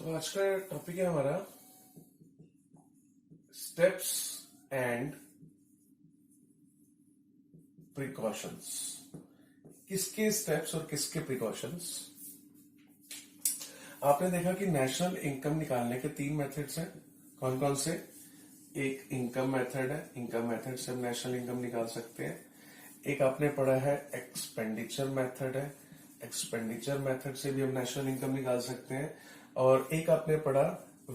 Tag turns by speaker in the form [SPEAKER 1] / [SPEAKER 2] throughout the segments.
[SPEAKER 1] तो आज का टॉपिक है हमारा स्टेप्स एंड प्रिकॉशंस। किसके स्टेप्स और किसके प्रिकॉशंस? आपने देखा कि नेशनल इनकम निकालने के 3 मेथड्स हैं। कौन कौन से? एक इनकम मेथड है, इनकम मेथड से हम नेशनल इनकम निकाल सकते हैं। एक आपने पढ़ा है एक्सपेंडिचर मेथड है, एक्सपेंडिचर मेथड से भी हम नेशनल इनकम निकाल सकते हैं। और एक आपने पढ़ा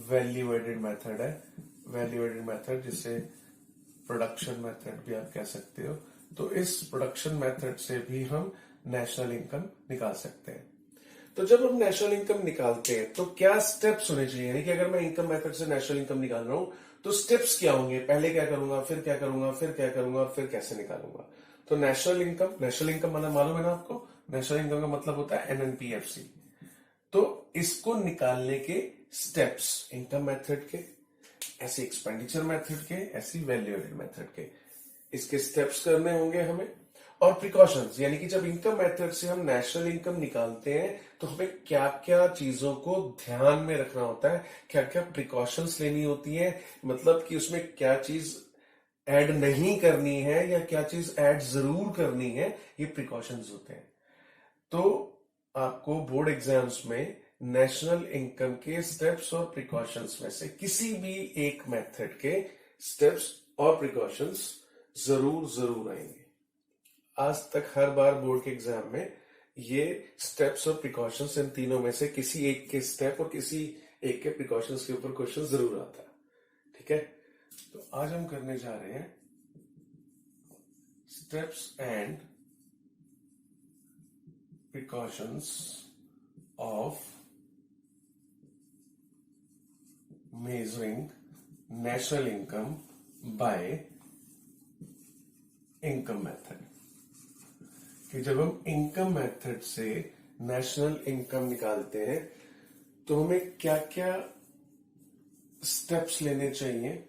[SPEAKER 1] वैल्यू एडेड मेथड है, वैल्यू एडेड मेथड जिसे प्रोडक्शन मेथड भी आप कह सकते हो। तो इस प्रोडक्शन मेथड से भी हम नेशनल इनकम निकाल सकते हैं। तो जब हम नेशनल इनकम निकालते हैं तो क्या स्टेप्स होने चाहिए? यानी कि अगर मैं इनकम मेथड से नेशनल इनकम निकाल रहा हूं तो स्टेप्स क्या होंगे? पहले क्या करूंगा, फिर क्या करूंगा, फिर क्या करूंगा, फिर कैसे निकालूंगा? तो नेशनल इनकम मालूम है ना आपको? नेशनल इनकम का मतलब होता है एनएनपीएफसी। तो इसको निकालने के स्टेप्स इनकम मेथड के, ऐसे एक्सपेंडिचर मेथड के, ऐसी वैल्यू एडेड मेथड के, इसके स्टेप्स करने होंगे हमें। और प्रिकॉशंस, यानी कि जब इनकम मेथड से हम नेशनल इनकम निकालते हैं तो हमें क्या क्या चीजों को ध्यान में रखना होता है, क्या क्या प्रिकॉशंस लेनी होती है, मतलब कि उसमें क्या चीज ऐड नहीं करनी है या क्या चीज ऐड जरूर करनी है, ये प्रिकॉशंस होते हैं। तो आपको बोर्ड एग्जाम्स में नेशनल इनकम के स्टेप्स और प्रिकॉशंस में से किसी भी एक मेथड के स्टेप्स और प्रिकॉशंस जरूर आएंगे। आज तक हर बार बोर्ड के एग्जाम में ये स्टेप्स और प्रिकॉशंस, इन तीनों में से किसी एक के स्टेप और किसी एक के प्रिकॉशंस के ऊपर क्वेश्चन जरूर आता है। ठीक है, तो आज हम करने जा रहे हैं steps and precautions of measuring national income by income method. कि जब हम इनकम मेथड से नेशनल इनकम निकालते हैं तो हमें क्या क्या स्टेप्स लेने चाहिए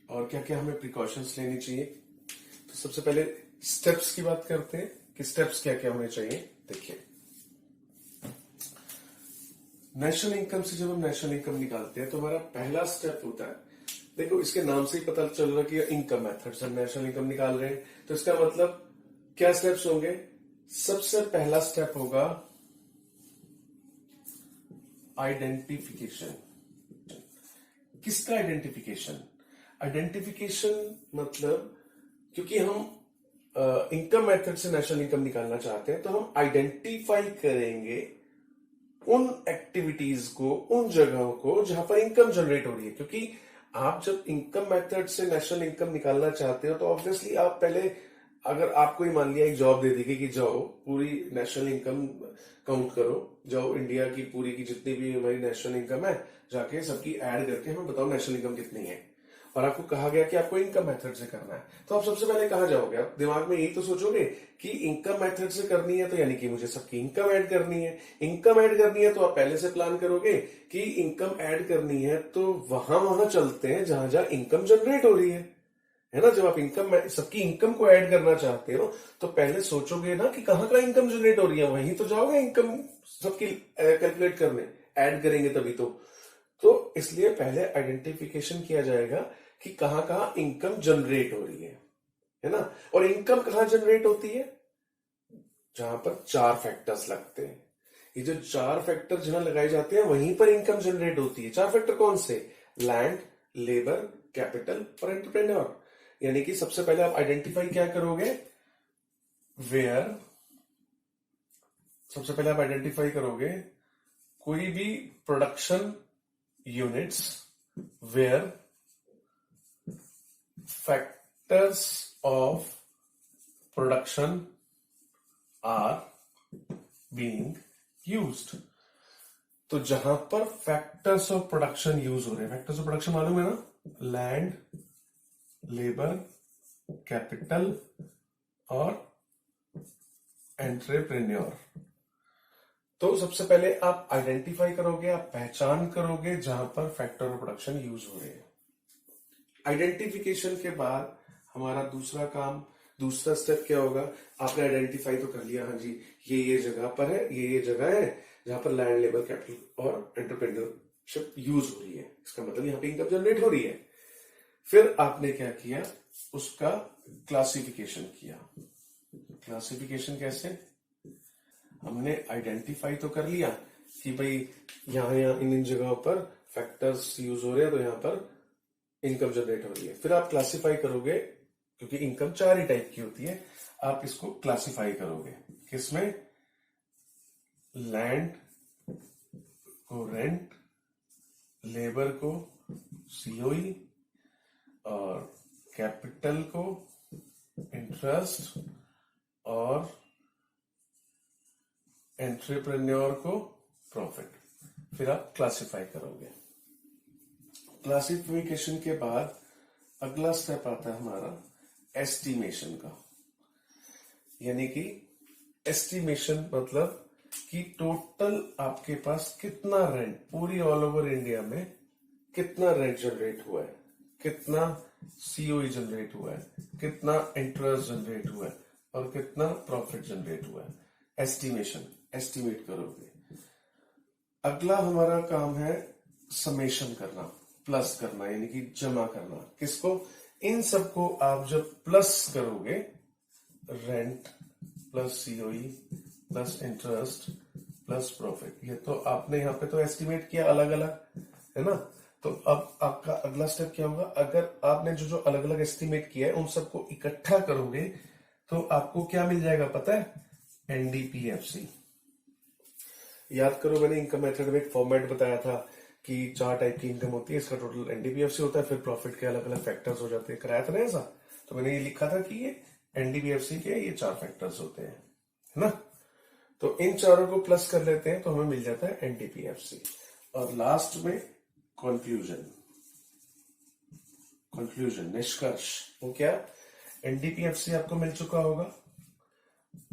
[SPEAKER 1] और क्या क्या हमें प्रिकॉशंस लेनी चाहिए। तो सबसे पहले स्टेप्स की बात करते हैं कि स्टेप्स क्या क्या होने चाहिए। देखिए, नेशनल इनकम से जब हम नेशनल इनकम निकालते हैं तो हमारा पहला स्टेप होता है, देखो इसके नाम से ही पता चल रहा है कि इनकम मेथड से हम नेशनल इनकम निकाल रहे हैं। तो इसका मतलब क्या स्टेप्स होंगे? सबसे पहला स्टेप होगा आइडेंटिफिकेशन। किसका आइडेंटिफिकेशन? आइडेंटिफिकेशन मतलब क्योंकि हम इनकम मेथड से नेशनल इनकम निकालना चाहते हैं तो हम आइडेंटिफाई करेंगे उन एक्टिविटीज को, उन जगहों को जहां पर इनकम जनरेट हो रही है। क्योंकि आप जब इनकम मेथड से नेशनल इनकम निकालना चाहते हो तो ऑब्वियसली आप पहले, अगर आपको ही मान लिया एक जॉब दे दी कि जाओ पूरी नेशनल इनकम काउंट करो, जाओ इंडिया की पूरी की जितनी भी हमारी नेशनल इनकम है जाके सबकी ऐड करके हमें बताओ नेशनल इनकम कितनी है, और आपको कहा गया कि आपको इनकम मेथड से करना है, तो आप सबसे पहले कहां जाओगे? आप दिमाग में यही तो सोचोगे कि इनकम मेथड से करनी है तो यानी कि मुझे सबकी इनकम ऐड करनी है। इनकम ऐड करनी है तो आप पहले से प्लान करोगे कि इनकम ऐड करनी है तो वहां चलते हैं जहां जहां इनकम जनरेट हो रही है ना। जब आप इनकम, सबकी इनकम को ऐड करना चाहते हो तो पहले सोचोगे ना कि कहां कहां इनकम जनरेट हो रही है, वहीं तो जाओगे इनकम सबकी कैलकुलेट करने, ऐड करेंगे तभी तो इसलिए पहले आइडेंटिफिकेशन किया जाएगा कि कहां कहां इनकम जनरेट हो रही है ना। और इनकम कहां जनरेट होती है? जहां पर 4 फैक्टर्स लगते हैं। ये जो 4 फैक्टर जहां लगाए जाते हैं वहीं पर इनकम जनरेट होती है। 4 फैक्टर कौन से? लैंड, लेबर, कैपिटल और एंटरप्रेन्योर। यानी कि सबसे पहले आप आइडेंटिफाई क्या करोगे? वेयर, सबसे पहले आप आइडेंटिफाई करोगे कोई भी production units where factors of production are being used. तो जहां पर फैक्टर्स ऑफ प्रोडक्शन यूज हो रहे हैं, फैक्टर्स ऑफ प्रोडक्शन मालूम है ना? लैंड, लेबर, कैपिटल और एंटरप्रेन्योर। तो सबसे पहले आप आइडेंटिफाई करोगे, आप पहचान करोगे जहां पर फैक्टर ऑफ प्रोडक्शन यूज हो रहे हैं। आइडेंटिफिकेशन के बाद हमारा दूसरा स्टेप क्या होगा? आपने आइडेंटिफाई तो कर लिया, हाँ जी ये जगह पर है, ये जगह है जहां पर लैंड, लेबर, कैपिटल और एंटरप्रेन्योर यूज हो रही है, इसका मतलब यहाँ पे इनकम जनरेट हो रही है। फिर आपने क्या किया, उसका क्लासिफिकेशन किया। क्लासिफिकेशन कैसे, हमने आइडेंटिफाई तो कर लिया कि भाई यहां इन जगहों पर फैक्टर्स यूज हो रहे हैं, तो यहां पर इनकम जनरेट हो रही है। फिर आप क्लासिफाई करोगे, क्योंकि इनकम 4 ही टाइप की होती है, आप इसको क्लासिफाई करोगे किसमें, लैंड को रेंट, लेबर को सीओई, और कैपिटल को इंटरेस्ट, और एंटरप्रेन्योर को प्रॉफिट। फिर आप क्लासिफाई करोगे। क्लासिफिकेशन के बाद अगला स्टेप आता है हमारा एस्टिमेशन का। यानी कि एस्टिमेशन मतलब कि टोटल आपके पास कितना रेंट, पूरी ऑल ओवर इंडिया में कितना रेंट जनरेट हुआ है, कितना सीओई जनरेट हुआ है, कितना इंटरेस्ट जनरेट हुआ है, और कितना प्रॉफिट जनरेट हुआ है। एस्टिमेशन, एस्टिमेट करोगे। अगला हमारा काम है समेशन करना, प्लस करना, यानी कि जमा करना। किसको, इन सबको आप जब प्लस करोगे, rent plus COE plus interest plus profit, ये तो आपने यहाँ पे तो एस्टिमेट किया अलग अलग, है ना। तो अब आपका अगला स्टेप क्या होगा, अगर आपने जो जो अलग अलग एस्टिमेट किया है उन सबको इकट्ठा करोगे तो आपको क्या मिल जाएगा पता है, एनडीपीएफसी। याद करो, मैंने इनकम मेथड में एक फॉर्मेट बताया था कि 4 टाइप की इनकम होती है, इसका टोटल एनडीपीएफसी होता है, फिर प्रॉफिट के अलग अलग फैक्टर्स हो जाते हैं, कराया था ना ऐसा। तो मैंने ये लिखा था कि ये एनडीपीएफसी के ये 4 फैक्टर्स होते हैं, है ना। तो इन चारों को प्लस कर लेते हैं तो हमें मिल जाता है एनडीपीएफसी। और लास्ट में कंक्लूजन, निष्कर्ष। वो क्या, एनडीपीएफसी आपको मिल चुका होगा।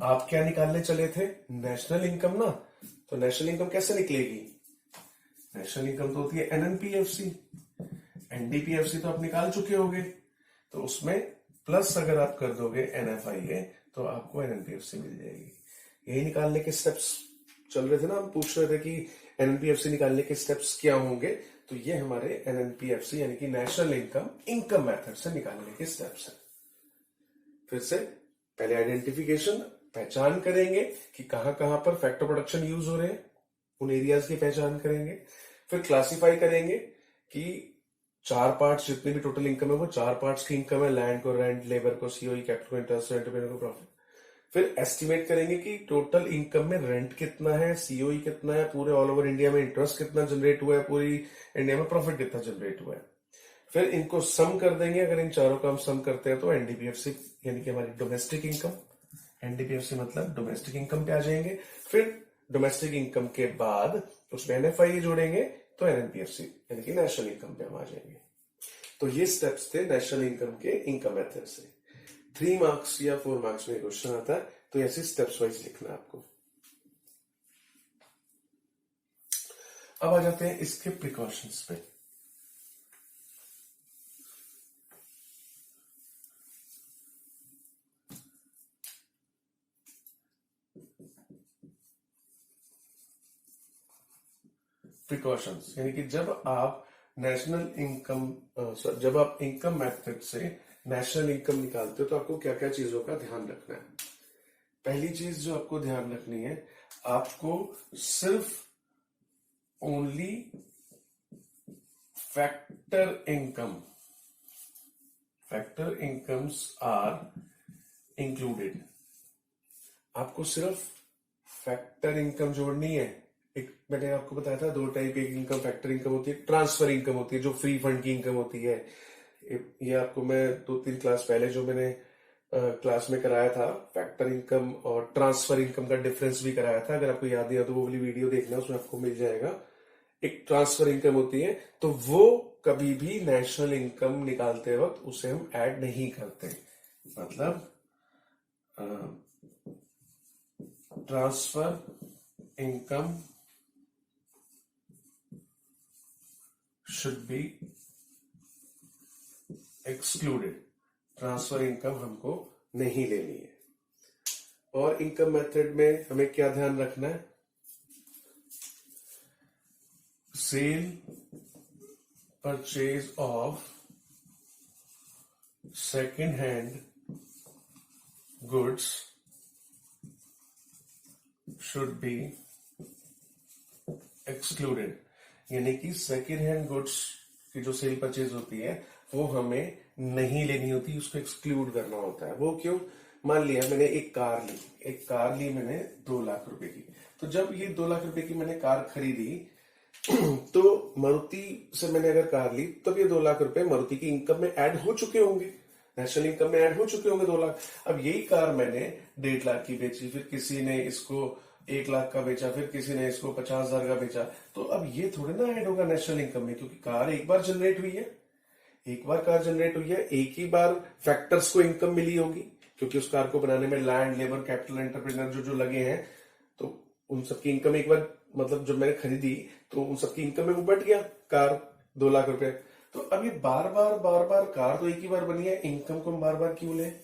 [SPEAKER 1] आप क्या निकालने चले थे, नेशनल इनकम ना। तो नेशनल इनकम कैसे निकलेगी, नेशनल इनकम तो होती है एनएनपीएफसी। एनडीपीएफसी तो आप निकाल चुके होगे, तो उसमें प्लस अगर आप कर दोगे एनएफआईए तो आपको एनएनपीएफसी मिल जाएगी। यही निकालने के स्टेप्स चल रहे थे ना, हम पूछ रहे थे कि एनएनपीएफसी निकालने के स्टेप्स क्या होंगे। तो ये हमारे एनएनपीएफसी यानी कि नेशनल इनकम मेथड से निकालने के स्टेप्स हैं। फिर से पहले आइडेंटिफिकेशन, पहचान करेंगे कि कहां कहां पर फैक्टर प्रोडक्शन यूज हो रहे हैं, उन एरियाज की पहचान करेंगे। फिर क्लासिफाई करेंगे कि 4 पार्ट्स जितनी भी टोटल इनकम है वो 4 पार्ट्स की इनकम है, लैंड को रेंट, लेबर को सीओई, कैपिटल को इंटरेस्ट, एंटरप्रेन्योर को प्रॉफिट। फिर एस्टिमेट करेंगे कि टोटल इनकम में रेंट कितना है, सीओई कितना है, पूरे ऑल ओवर इंडिया में इंटरेस्ट कितना जनरेट हुआ है, पूरी इंडिया में प्रॉफिट कितना जनरेट हुआ है। फिर इनको सम कर देंगे, अगर इन चारों का हम सम करते हैं तो एनडीपीएफसी यानी कि हमारी डोमेस्टिक इनकम, एनडीपीएफसी मतलब डोमेस्टिक इनकम पे आ जाएंगे। फिर डोमेस्टिक इनकम के बाद उसमें एनएफआई जोड़ेंगे तो एनएनपीएफसी यानी कि नेशनल इनकम पे हम आ जाएंगे। तो ये स्टेप्स थे नेशनल इनकम के इनकम मेथड से। 3 मार्क्स या 4 मार्क्स में क्वेश्चन आता है, तो ऐसे स्टेप्स वाइज लिखना है आपको। अब आ जाते हैं इसके प्रिकॉशंस पे। प्रिकॉशंस यानी कि जब आप जब आप इनकम मेथड से नेशनल इनकम निकालते हो तो आपको क्या क्या चीजों का ध्यान रखना है। पहली चीज जो आपको ध्यान रखनी है, आपको सिर्फ only factor incomes are included. आपको सिर्फ फैक्टर इनकम जोड़नी है। एक मैंने आपको बताया था 2 टाइप की इनकम, फैक्टर इनकम होती है, ट्रांसफर इनकम होती है जो फ्री फंड की इनकम होती है। ये आपको मैं 2-3 क्लास पहले जो मैंने क्लास में कराया था, फैक्टर इनकम और ट्रांसफर इनकम का डिफरेंस भी कराया था। अगर आपको याद नहीं है तो वो वाली वीडियो देखना, उसमें आपको मिल जाएगा। एक ट्रांसफर इनकम होती है, तो वो कभी भी नेशनल इनकम निकालते वक्त उसे हम ऐड नहीं करते। मतलब transfer income should be excluded। Transfer income हमको नहीं लेनी है। और इनकम मेथड में हमें क्या ध्यान रखना है, cell purchase of second hand goods should be excluded. यानी कि सेकेंड हैंड गुड्स की जो सेल परचेज होती है वो हमें नहीं लेनी होती, उसको एक्सक्लूड करना होता है। वो क्यों? मान लिया मैंने एक कार ली मैंने 2 लाख रुपए की। तो जब ये 2 लाख रुपए की मैंने कार खरीदी तो मारुति से मैंने अगर कार ली तब ये 2 लाख रुपए मारुति की इनकम में ऐड हो चुके होंगे, नेशनल इनकम में ऐड हो चुके होंगे 2 लाख। अब यही कार मैंने 1.5 लाख की बेची, फिर किसी ने इसको 1 लाख का बेचा, फिर किसी ने इसको 50,000 का बेचा, तो अब ये थोड़े ना ऐड होगा नेशनल इनकम में, क्योंकि कार एक बार जनरेट हुई है, एक ही बार फैक्टर्स को इनकम मिली होगी, क्योंकि उस कार को बनाने में लैंड, लेबर, कैपिटल, एंटरप्रेन्योर जो जो लगे हैं, तो उन सबकी इनकम एक बार, मतलब जब मैंने खरीदी तो उन सबकी इनकम में वो बढ़ गया कार 2 लाख रुपए। तो अब ये बार बार कार तो एक ही बार बनी है, इनकम को हम बार बार क्यों लें?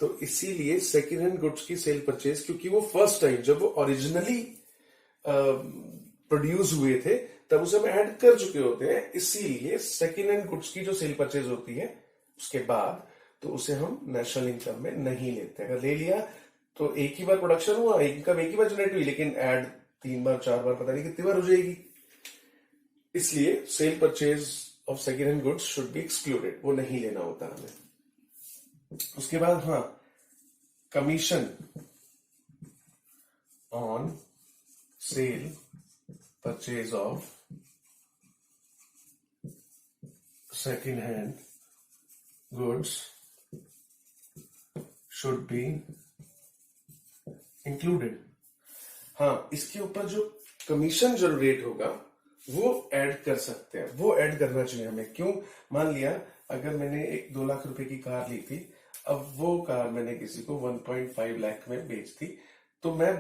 [SPEAKER 1] तो इसीलिए सेकेंड हैंड गुड्स की सेल परचेज, क्योंकि वो फर्स्ट टाइम जब वो ओरिजिनली प्रोड्यूस हुए थे तब उसे हम ऐड कर चुके होते हैं, इसीलिए सेकेंड हैंड गुड्स की जो सेल परचेज होती है उसके बाद तो उसे हम नेशनल इनकम में नहीं लेते। अगर ले लिया तो एक ही बार प्रोडक्शन हुआ, इनकम एक ही बार जनरेट हुई, लेकिन ऐड 3 बार 4 बार पता नहीं कितनी बार हो जाएगी। इसलिए cell purchase of second hand goods should be excluded, वो नहीं लेना होता हमें। उसके बाद हाँ, commission on sale purchase of second hand goods should be included. हाँ, इसके ऊपर जो कमीशन जनरेट होगा वो ऐड कर सकते हैं, वो ऐड करना चाहिए हमें। क्यों? मान लिया अगर मैंने एक 2 लाख रुपए की कार ली थी, अब वो कार मैंने किसी को 1.5 लाख में बेच दी, तो मैं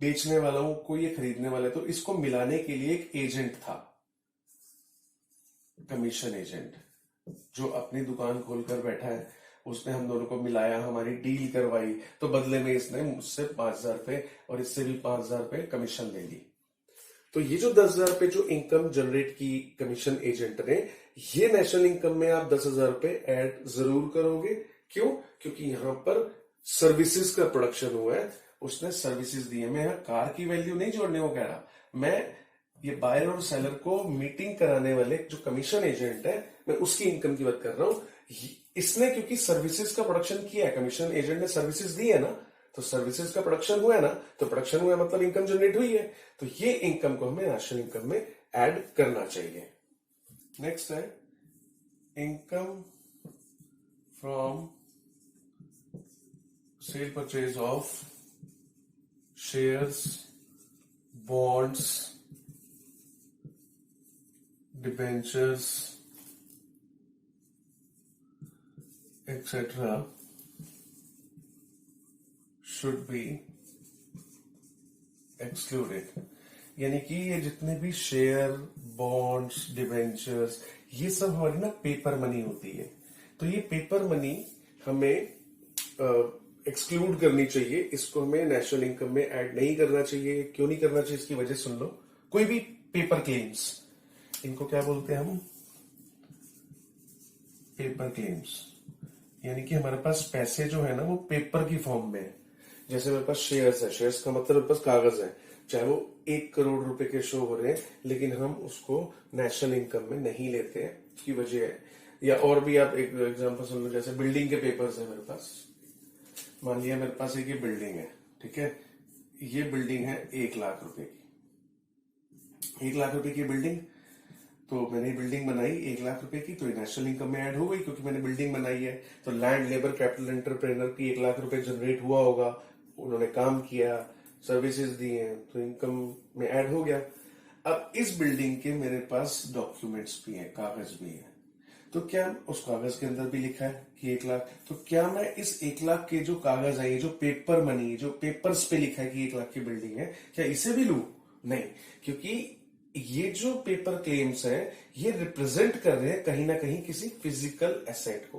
[SPEAKER 1] बेचने वाला हूं, कोई ये खरीदने वाला है, तो इसको मिलाने के लिए एक एजेंट था, कमीशन एजेंट, जो अपनी दुकान खोलकर बैठा है, उसने हम दोनों को मिलाया, हमारी डील करवाई, तो बदले में इसने मुझसे 5,000 रुपए और इससे भी 5,000 रुपए कमीशन ले ली। तो ये जो 10,000 रुपए जो इनकम जनरेट की कमीशन एजेंट ने, ये नेशनल इनकम में आप 10,000 रुपए ऐड जरूर करोगे। क्यों? क्योंकि यहां पर सर्विसेज का प्रोडक्शन हुआ है, उसने सर्विसेज दी है। मैं यहां कार की वैल्यू नहीं जोड़ने को कह रहा, मैं ये बायर और सेलर को मीटिंग कराने वाले जो कमीशन एजेंट है, मैं उसकी इनकम की बात कर रहा हूं। इसने क्योंकि सर्विसेज का प्रोडक्शन किया है, कमीशन एजेंट ने सर्विसेज दी है ना, तो सर्विसेज का प्रोडक्शन हुआ है ना, तो प्रोडक्शन हुआ है मतलब इनकम जनरेट हुई है, तो ये इनकम को हमें नेशनल इनकम में ऐड करना चाहिए। नेक्स्ट है income from cell purchase of shares, bonds, debentures etc. should be excluded। यानी कि ये जितने भी शेयर, बॉन्ड्स, डिबेंचर्स, ये सब हमारी ना पेपर मनी होती है, तो ये पेपर मनी हमें एक्सक्लूड करनी चाहिए, इसको हमें नेशनल इनकम में ऐड नहीं करना चाहिए। क्यों नहीं करना चाहिए? इसकी वजह सुन लो। कोई भी पेपर क्लेम्स, इनको क्या बोलते हैं हम? Paper claims. यानी कि हमारे पास पैसे जो है ना वो पेपर की फॉर्म में है। जैसे मेरे पास शेयर्स है, शेयर्स का मतलब मेरे पास कागज है, चाहे वो 1 करोड़ रुपए के शो हो रहे हैं, लेकिन हम उसको नेशनल इनकम में नहीं लेते हैं, उसकी वजह है। या और भी आप एक एग्जांपल सुन लो, जैसे बिल्डिंग के पेपर्स है मेरे पास। मान लिया मेरे पास एक ये बिल्डिंग है, ठीक है, ये बिल्डिंग है 1 लाख रुपए की, 1 लाख रुपए की बिल्डिंग। तो मैंने बिल्डिंग बनाई 1 लाख रुपए की, तो नेशनल इनकम में ऐड हो गई, क्योंकि मैंने बिल्डिंग बनाई है। तो लैंड, लेबर, कैपिटल, एंटरप्रेन्योर की 1 लाख रुपए जनरेट हुआ होगा, उन्होंने काम किया, सर्विसेज दी हैं, तो इनकम में ऐड हो गया। अब इस बिल्डिंग के मेरे पास डॉक्यूमेंट्स भी हैं, कागज भी है, तो क्या उस कागज के अंदर भी लिखा है कि 1 लाख, तो क्या मैं इस 1 लाख के जो कागज है, ये जो पेपर मनी, जो पेपर्स पे लिखा है कि 1 लाख की बिल्डिंग है, क्या इसे भी लूं? नहीं, क्योंकि ये जो पेपर क्लेम्स हैं, ये रिप्रेजेंट कर रहे हैं कहीं ना कहीं किसी फिजिकल एसेट को।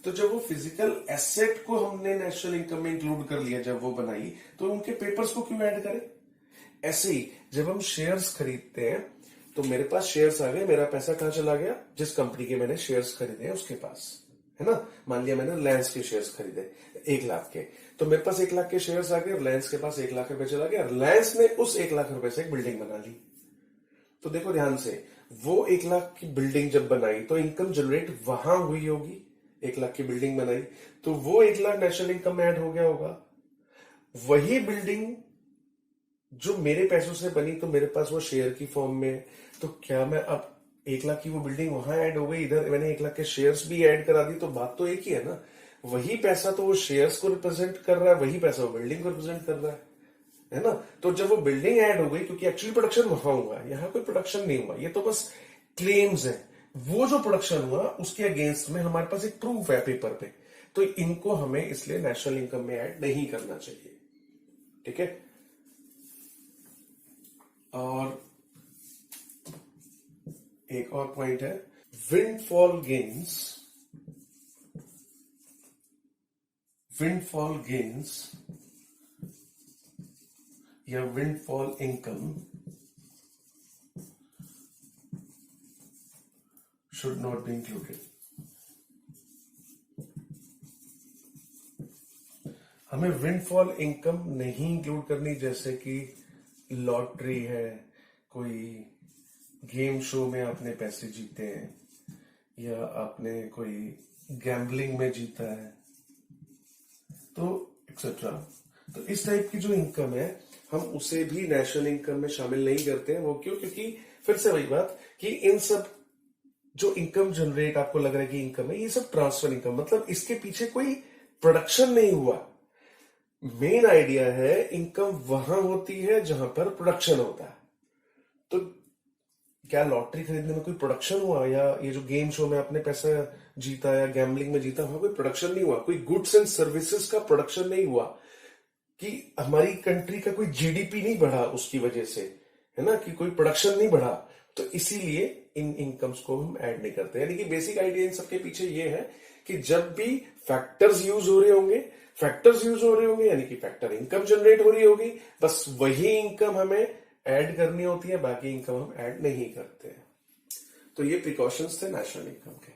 [SPEAKER 1] तो जब वो फिजिकल एसेट को हमने नेशनल इनकम में इंक्लूड कर लिया, जब वो बनाई, तो उनके पेपर्स को क्यों ऐड करें? ऐसे ही जब हम शेयर्स खरीदते हैं, तो मेरे पास शेयर्स आ गए, मेरा पैसा कहां चला गया? जिस कंपनी के मैंने शेयर्स खरीदे हैं उसके पास, है ना। मान लिया मैंने रिलायंस के शेयर्स खरीदे 1 लाख के, तो मेरे पास 1 लाख के शेयर्स आ गए, रिलायंस के पास 1 लाख रुपए चला गया, रिलायंस ने उस 1 लाख रुपए से एक बिल्डिंग बना ली। तो देखो ध्यान से, वो 1 लाख की बिल्डिंग जब बनाई तो इनकम जनरेट वहां हुई होगी, 1 लाख की बिल्डिंग बनाई तो वो 1 लाख नेशनल इनकम में ऐड हो गया होगा। वही बिल्डिंग जो मेरे पैसों से बनी तो मेरे पास वो शेयर की फॉर्म में, तो क्या मैं अब 1 लाख की वो बिल्डिंग वहां ऐड हो गई, इधर मैंने 1 लाख के शेयर्स भी ऐड करा दी, तो बात तो एक ही है ना। वही पैसा तो वो शेयर्स को रिप्रेजेंट कर रहा है, वही पैसा वो बिल्डिंग को रिप्रेजेंट कर रहा है ना। तो जब वो बिल्डिंग ऐड हो गई, क्योंकि एक्चुअली प्रोडक्शन वहां हुआ, यहां कोई प्रोडक्शन नहीं हुआ, ये तो बस क्लेम्स है। वो जो प्रोडक्शन हुआ उसके अगेंस्ट में हमारे पास एक प्रूफ है पेपर पे, तो इनको हमें इसलिए नेशनल इनकम में ऐड नहीं करना चाहिए, ठीक है। और एक और पॉइंट है, विंडफॉल गेन्स या windfall income should not be included। हमें विंडफॉल इनकम नहीं इंक्लूड करनी, जैसे कि लॉटरी है, कोई गेम शो में आपने पैसे जीते हैं, या आपने कोई गैम्बलिंग में जीता है, तो एक्सेट्रा। तो इस टाइप की जो इनकम है हम उसे भी नेशनल इनकम में शामिल नहीं करते हैं। वो क्यों? क्योंकि फिर से वही बात कि इन सब जो इनकम जनरेट आपको लग रहा है कि इनकम है, ये सब ट्रांसफर इनकम, मतलब इसके पीछे कोई प्रोडक्शन नहीं हुआ। मेन आइडिया है इनकम वहां होती है जहां पर प्रोडक्शन होता है। तो क्या लॉटरी खरीदने में कोई प्रोडक्शन हुआ, या ये जो गेम शो में आपने पैसा जीता या गैम्बलिंग में जीता, वहां कोई प्रोडक्शन नहीं हुआ, कोई गुड्स एंड सर्विसेज का प्रोडक्शन नहीं हुआ, कि हमारी कंट्री का कोई जीडीपी नहीं बढ़ा उसकी वजह से, है ना, कि कोई प्रोडक्शन नहीं बढ़ा। तो इसीलिए इन इनकम्स को हम ऐड नहीं करते। यानी कि बेसिक आइडिया इन सबके पीछे ये है कि जब भी फैक्टर्स यूज हो रहे होंगे यानी कि फैक्टर इनकम जनरेट हो रही होगी, बस वही इनकम हमें ऐड करनी होती है, बाकी इनकम हम ऐड नहीं करते। तो ये प्रिकॉशंस थे नेशनल इनकम के।